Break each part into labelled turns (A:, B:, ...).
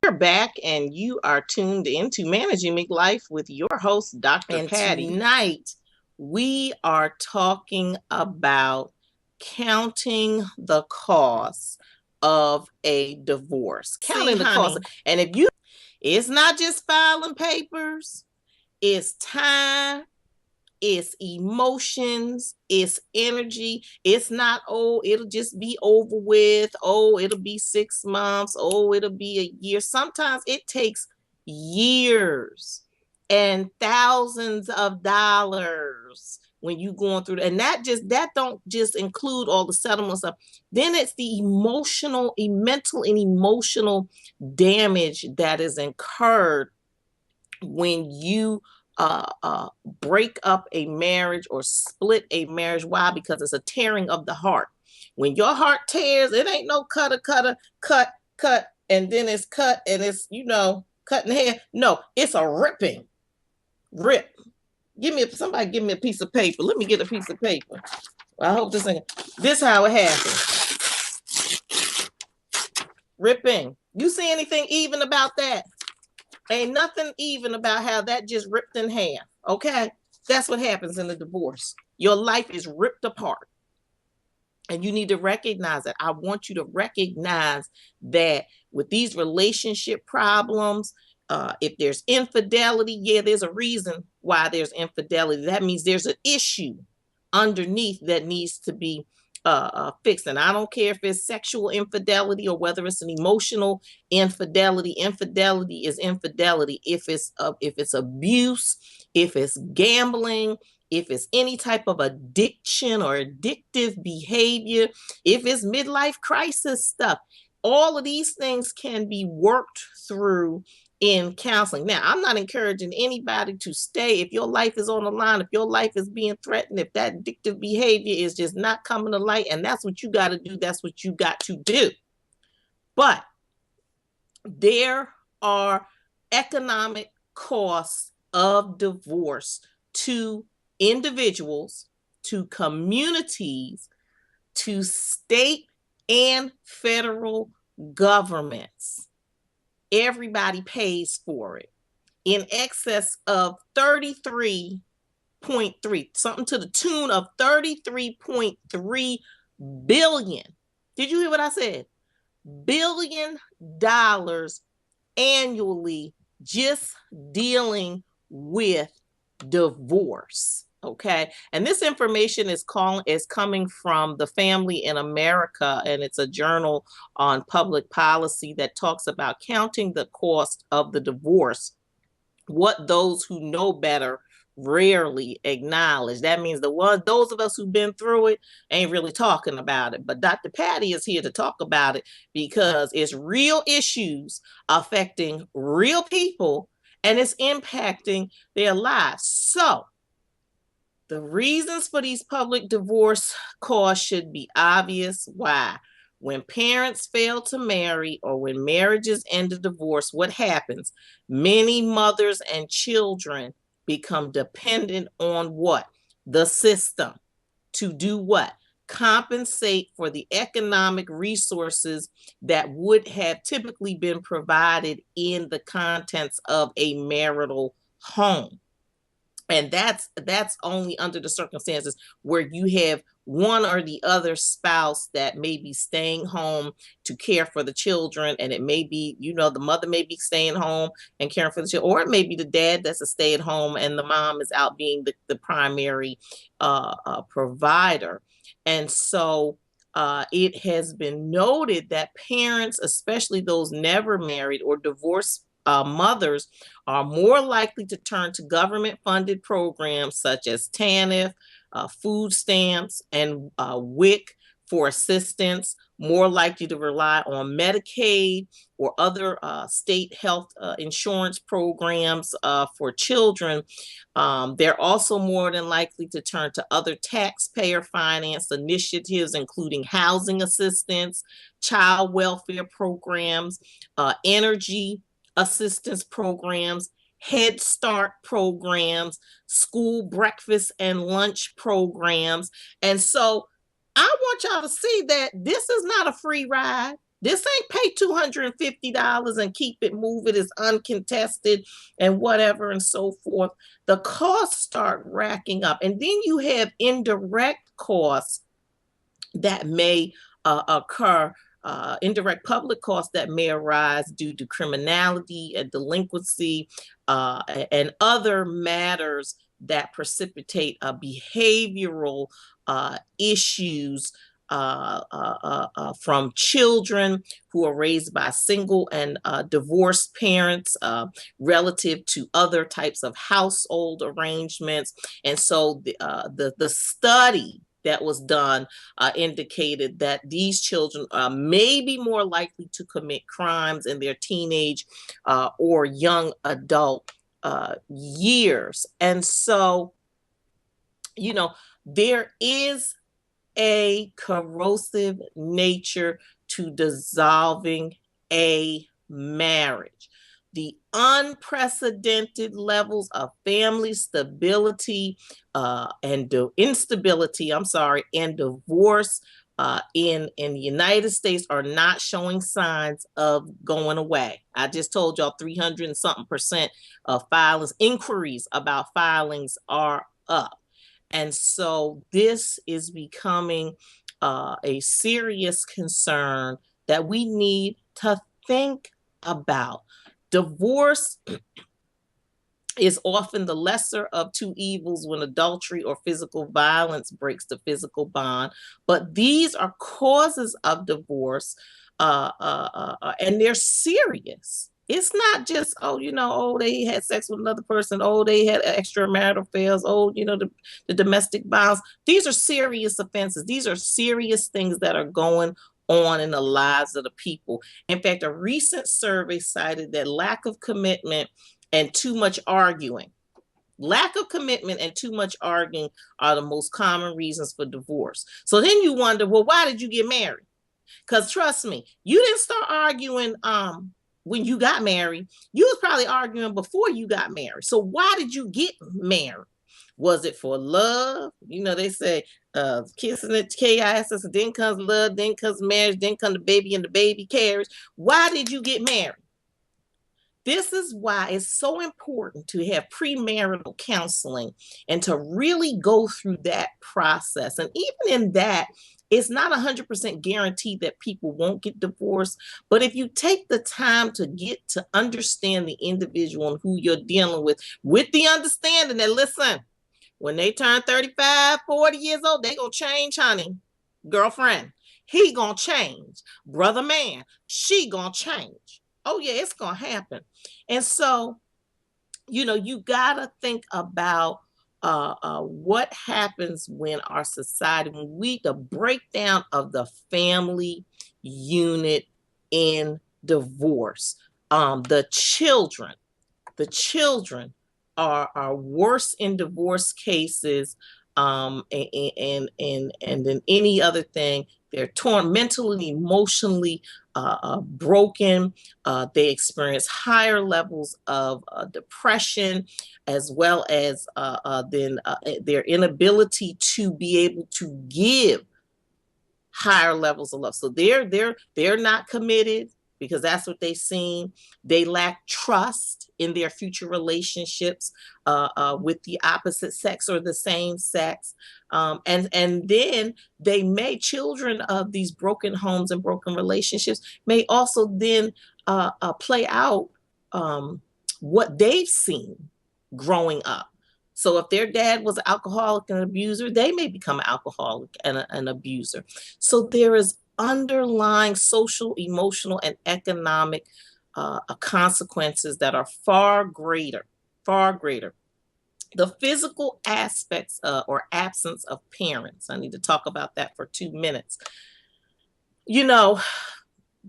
A: We're back, and you are tuned into Managing McLife with your host, Dr. Patty. Tonight, we are talking about counting the cost of a divorce. Counting the cost. And if you, it's not just filing papers, it's time, it's emotions, it's energy. It's not, oh, it'll just be over with. Oh, it'll be 6 months. Oh, it'll be a year. Sometimes it takes years and thousands of dollars when you going through and that don't just include all the settlement stuff. Then it's the emotional, mental and emotional damage that is incurred when you break up a marriage or split a marriage. Why? Because it's a tearing of the heart. When your heart tears, it ain't no cut, and then it's cut and it's, cutting hair. No, it's a rip. Somebody give me a piece of paper. Let me get a piece of paper. I hope this how it happens. Ripping. You see anything even about that? Ain't nothing even about how that just ripped in half, okay? That's what happens in a divorce. Your life is ripped apart. And you need to recognize it. I want you to recognize that with these relationship problems, if there's infidelity, there's a reason why there's infidelity. That means there's an issue underneath that needs to be fixed. And I don't care if it's sexual infidelity or whether it's an emotional infidelity. Infidelity is infidelity. If it's abuse, if it's gambling, if it's any type of addiction or addictive behavior, if it's midlife crisis stuff, all of these things can be worked through in counseling. Now, I'm not encouraging anybody to stay. If your life is on the line, if your life is being threatened, if that addictive behavior is just not coming to light, and that's what you got to do, that's what you got to do. But there are economic costs of divorce to individuals, to communities, to state and federal governments. Everybody pays for it in excess of 33.3, something to the tune of 33.3 billion. Did you hear what I said? $1 billion annually just dealing with divorce. Okay. And this information is coming from the Family in America, and it's a journal on public policy that talks about counting the cost of the divorce. What those who know better rarely acknowledge. That means those of us who've been through it ain't really talking about it. But Dr. Patty is here to talk about it because it's real issues affecting real people and it's impacting their lives. So the reasons for these public divorce costs should be obvious. Why? When parents fail to marry or when marriages end in divorce, what happens? Many mothers and children become dependent on what? The system. To do what? Compensate for the economic resources that would have typically been provided in the contents of a marital home. And that's only under the circumstances where you have one or the other spouse that may be staying home to care for the children. And it may be, the mother may be staying home and caring for the children, or it may be the dad that's a stay at home and the mom is out being the primary provider. And so it has been noted that parents, especially those never married or divorced mothers, are more likely to turn to government-funded programs such as TANF, food stamps, and WIC for assistance, more likely to rely on Medicaid or other state health insurance programs for children. They're also more than likely to turn to other taxpayer finance initiatives, including housing assistance, child welfare programs, energy assistance programs, Head Start programs, school breakfast and lunch programs. And so I want y'all to see that this is not a free ride. This ain't pay $250 and keep it moving. It's uncontested and whatever and so forth. The costs start racking up. And then you have indirect costs that may occur, indirect public costs that may arise due to criminality and delinquency and other matters that precipitate behavioral issues from children who are raised by single and divorced parents relative to other types of household arrangements. And so the study that was done indicated that these children may be more likely to commit crimes in their teenage or young adult years. And so, there is a corrosive nature to dissolving a marriage. The unprecedented levels of family stability and instability, and divorce in the United States are not showing signs of going away. I just told y'all 300 and something percent of inquiries about filings are up. And so this is becoming a serious concern that we need to think about. Divorce is often the lesser of two evils when adultery or physical violence breaks the physical bond. But these are causes of divorce, and they're serious. It's not just, they had sex with another person. Oh, they had extramarital affairs. Oh, the domestic violence. These are serious offenses. These are serious things that are going on in the lives of the people. In fact, a recent survey cited that lack of commitment and too much arguing. Lack of commitment and too much arguing are the most common reasons for divorce. So then you wonder, well, why did you get married? Because trust me, you didn't start arguing when you got married. You was probably arguing before you got married. So why did you get married? Was it for love? They say kissing at KISS, then comes love, then comes marriage, then comes the baby and the baby carriage. Why did you get married? This is why it's so important to have premarital counseling and to really go through that process. And even in that, it's not 100% guaranteed that people won't get divorced. But if you take the time to get to understand the individual and who you're dealing with the understanding that, listen, when they turn 35, 40 years old, they gonna change, honey. Girlfriend, he gonna change. Brother man, she gonna change. Oh yeah, it's gonna happen. And so, you gotta think about what happens when our society, the breakdown of the family unit in divorce. The children are worse in divorce cases and than any other thing. They're torn mentally, emotionally broken. They experience higher levels of depression, as well as their inability to be able to give higher levels of love. So they're not committed because that's what they've seen. They lack trust in their future relationships with the opposite sex or the same sex. And then children of these broken homes and broken relationships may also then play out what they've seen growing up. So if their dad was an alcoholic and an abuser, they may become an alcoholic and an abuser. So there is underlying social, emotional, and economic consequences that are far greater. The physical aspects or absence of parents. I need to talk about that for 2 minutes.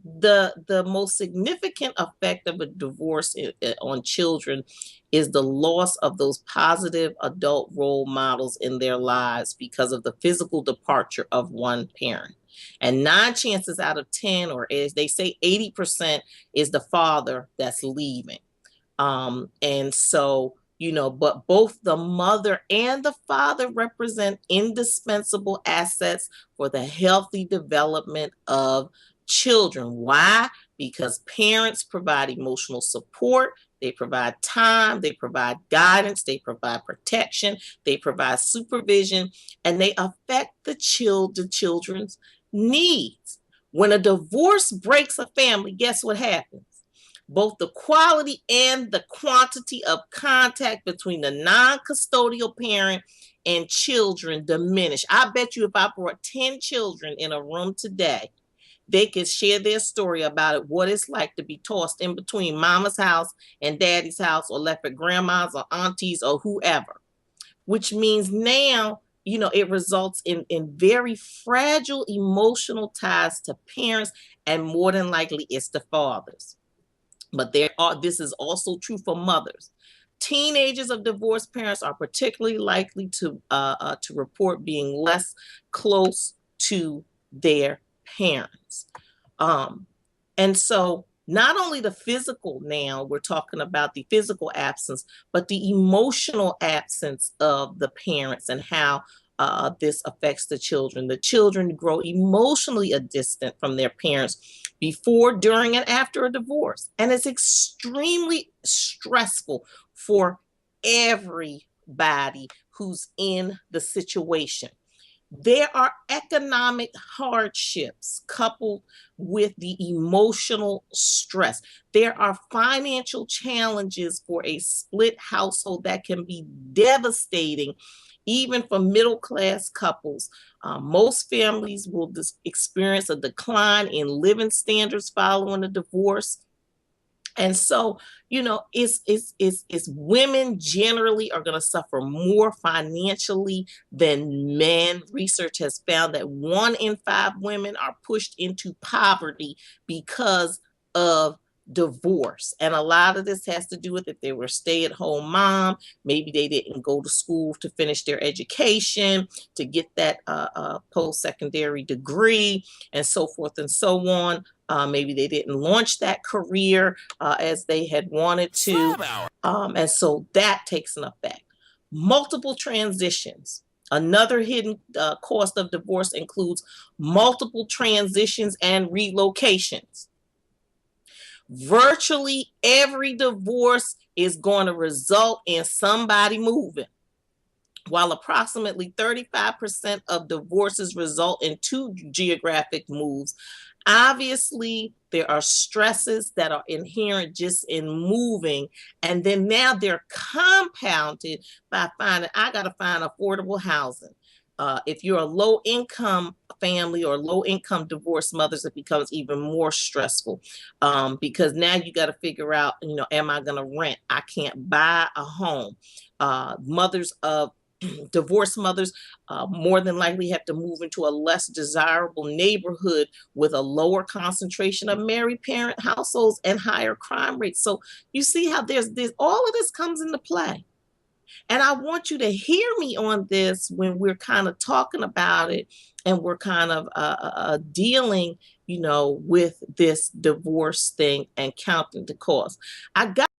A: The most significant effect of a divorce on children is the loss of those positive adult role models in their lives because of the physical departure of one parent. And 9 chances out of 10, or as they say, 80% is the father that's leaving. And so, but both the mother and the father represent indispensable assets for the healthy development of children. Why? Because parents provide emotional support, they provide time, they provide guidance, they provide protection, they provide supervision, and they affect the children's needs. When a divorce breaks a family, guess what happens? Both the quality and the quantity of contact between the non-custodial parent and children diminish. I bet you if I brought 10 children in a room today, they could share their story about it, what it's like to be tossed in between mama's house and daddy's house, or left at grandma's or auntie's or whoever, which means now, it results in very fragile emotional ties to parents, and more than likely it's the fathers. But this is also true for mothers. Teenagers of divorced parents are particularly likely to report being less close to their parents. And so not only the physical, now we're talking about the physical absence, but the emotional absence of the parents and how this affects the children. The children grow emotionally distant from their parents before, during, and after a divorce. And it's extremely stressful for everybody who's in the situation. There are economic hardships coupled with the emotional stress. There are financial challenges for a split household that can be devastating, even for middle-class couples. Most families will experience a decline in living standards following a divorce. And so, it's women generally are going to suffer more financially than men. Research has found that 1 in 5 women are pushed into poverty because of divorce. And a lot of this has to do with if they were a stay-at-home mom, maybe they didn't go to school to finish their education, to get that post-secondary degree, and so forth and so on. Maybe they didn't launch that career as they had wanted to. And so that takes an effect. Multiple transitions. Another hidden cost of divorce includes multiple transitions and relocations. Virtually every divorce is going to result in somebody moving. While approximately 35% of divorces result in 2 geographic moves, obviously there are stresses that are inherent just in moving, and then now they're compounded by finding, I got to find affordable housing. If you're a low-income family or low-income divorced mothers, it becomes even more stressful because now you got to figure out, am I going to rent? I can't buy a home. Mothers of divorced mothers more than likely have to move into a less desirable neighborhood with a lower concentration of married parent households and higher crime rates. So you see how there's all of this comes into play. And I want you to hear me on this when we're kind of talking about it and we're kind of dealing, with this divorce thing and counting the cost. I got